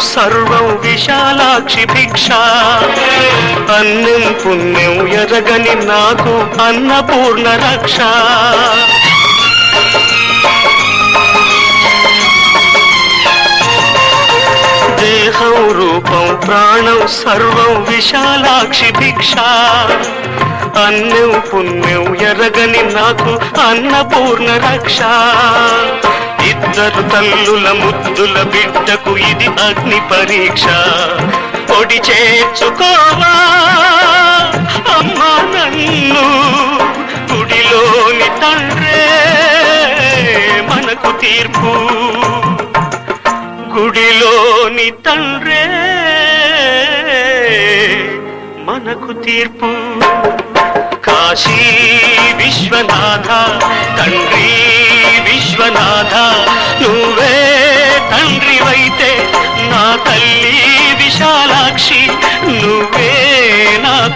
సర్వం విశాలాక్షి భిక్ష అన్నం పుణ్యం ఎరగని నాకు అన్నపూర్ణ రక్ష దేహం రూపం ప్రాణం సర్వం విశాలాక్షి భిక్ష అన్నం పుణ్యం ఎరగని నాకు అన్నపూర్ణ రక్ష ఇద్దరు తల్లుల ముద్దుల బిడ్డకు ఇది అగ్ని పరీక్ష పొడి చేర్చుకోవా అమ్మా నన్ను గుడిలోని తండ్రే మనకు తీర్పు గుడిలోని తండ్రే మనకు తీర్పు కాశీ విశ్వనాథ తండ్రి విశ్వనాథ నువ్వే